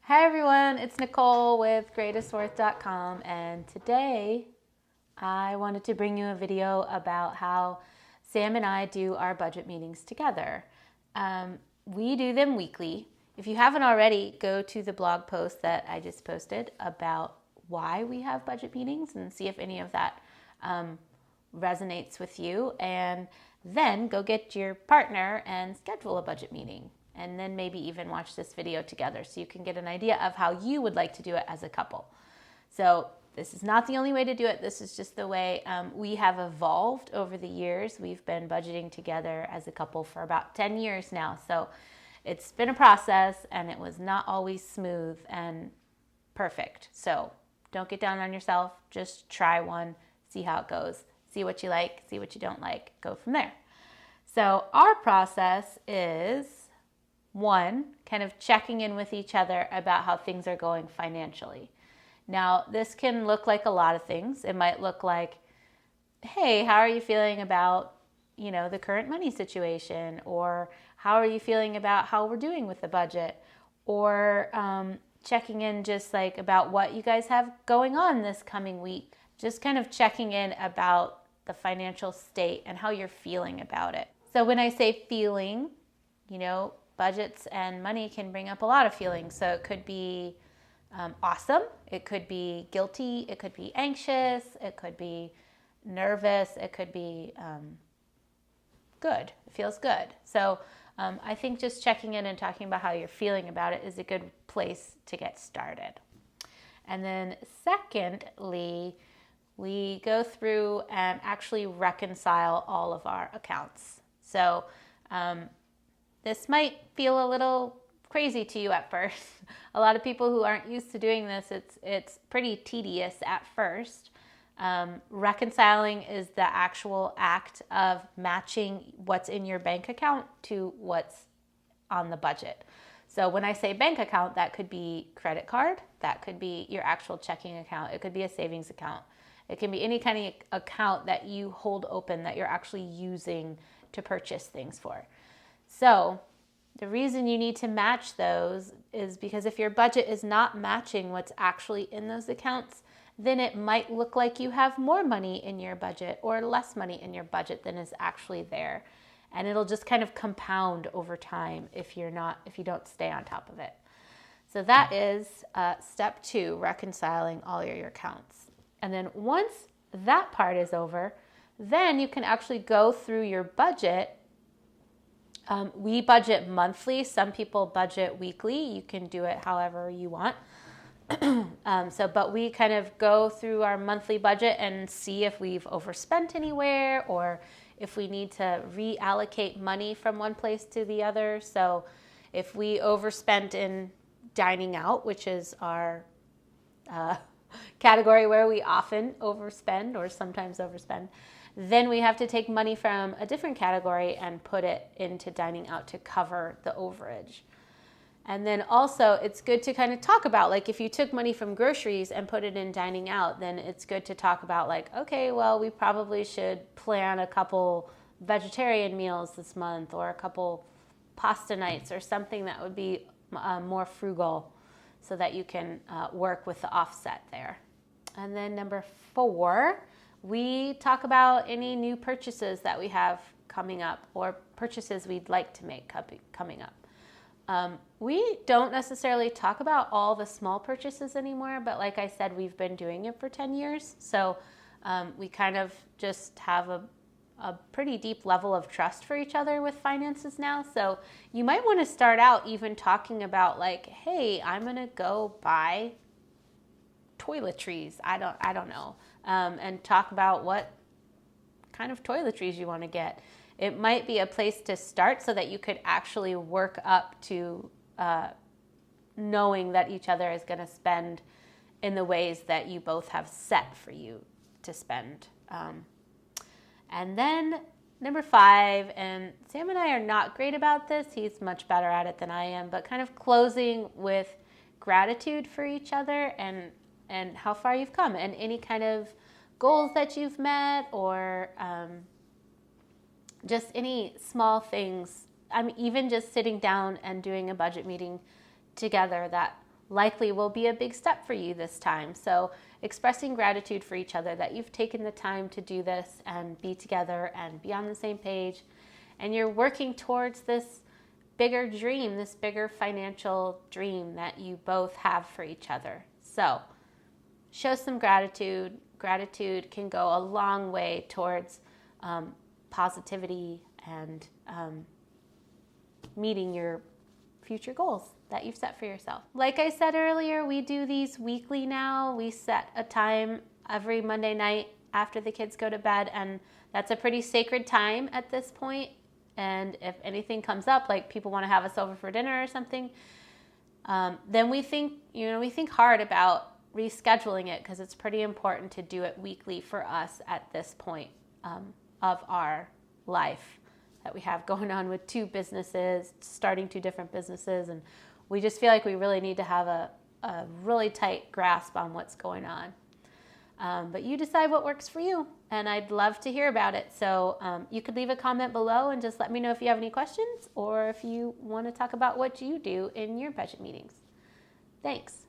Hi everyone, it's Nicole with greatestworth.com, and today I wanted to bring you a video about how Sam and I do our budget meetings together. We do them weekly. If you haven't already, go to the blog post that I just posted about why we have budget meetings and see if any of that resonates with you, and then go get your partner and schedule a budget meeting. And then maybe even watch this video together so you can get an idea of how you would like to do it as a couple. So this is not the only way to do it. This is just the way we have evolved over the years. We've been budgeting together as a couple for about 10 years now. So it's been a process, and it was not always smooth and perfect. So don't get down on yourself. Just try one, see how it goes, see what you like, see what you don't like, go from there. So our process is, one, kind of checking in with each other about how things are going financially. Now, this can look like a lot of things. It might look like, hey, how are you feeling about, the current money situation? Or how are you feeling about how we're doing with the budget? Or checking in just like about what you guys have going on this coming week. Just kind of checking in about the financial state and how you're feeling about it. So when I say feeling, budgets and money can bring up a lot of feelings. So it could be awesome, it could be guilty, it could be anxious, it could be nervous, it could be good. It feels good. So I think just checking in and talking about how you're feeling about it is a good place to get started. And then secondly, we go through and actually reconcile all of our accounts. So this might feel a little crazy to you at first. A lot of people who aren't used to doing this, it's pretty tedious at first. Reconciling is the actual act of matching what's in your bank account to what's on the budget. So when I say bank account, that could be credit card, that could be your actual checking account, it could be a savings account. It can be any kind of account that you hold open that you're actually using to purchase things for. So the reason you need to match those is because if your budget is not matching what's actually in those accounts, then it might look like you have more money in your budget or less money in your budget than is actually there. And it'll just kind of compound over time if you don't stay on top of it. So that is step 2, reconciling all your accounts. And then once that part is over, then you can actually go through your budget. We budget monthly. Some people budget weekly. You can do it however you want. But we kind of go through our monthly budget and see if we've overspent anywhere or if we need to reallocate money from one place to the other. So if we overspent in dining out, which is our category where we often overspend or sometimes overspend, then we have to take money from a different category and put it into dining out to cover the overage. And then also it's good to kind of talk about, like, if you took money from groceries and put it in dining out, then it's good to talk about, like, okay, well, we probably should plan a couple vegetarian meals this month or a couple pasta nights or something that would be more frugal so that you can work with the offset there. And then number 4, we talk about any new purchases that we have coming up or purchases we'd like to make coming up. We don't necessarily talk about all the small purchases anymore, but like I said, we've been doing it for 10 years. So we kind of just have a pretty deep level of trust for each other with finances now. So you might want to start out even talking about, like, hey, I'm going to go buy toiletries. I don't know. And talk about what kind of toiletries you want to get. It might be a place to start so that you could actually work up to knowing that each other is going to spend in the ways that you both have set for you to spend. And then number 5, and Sam and I are not great about this. He's much better at it than I am, but kind of closing with gratitude for each other and how far you've come and any kind of goals that you've met or just any small things. Even just sitting down and doing a budget meeting together that likely will be a big step for you this time. So expressing gratitude for each other that you've taken the time to do this and be together and be on the same page. And you're working towards this bigger dream, this bigger financial dream that you both have for each other. So show some gratitude. Gratitude can go a long way towards positivity and meeting your future goals that you've set for yourself. Like I said earlier, we do these weekly now. We set a time every Monday night after the kids go to bed, and that's a pretty sacred time at this point. And if anything comes up, like people want to have us over for dinner or something, then we think hard about rescheduling it, because it's pretty important to do it weekly for us at this point of our life that we have going on with two businesses, starting two different businesses, and we just feel like we really need to have a really tight grasp on what's going on. But you decide what works for you, and I'd love to hear about it. So you could leave a comment below and just let me know if you have any questions or if you want to talk about what you do in your budget meetings. Thanks.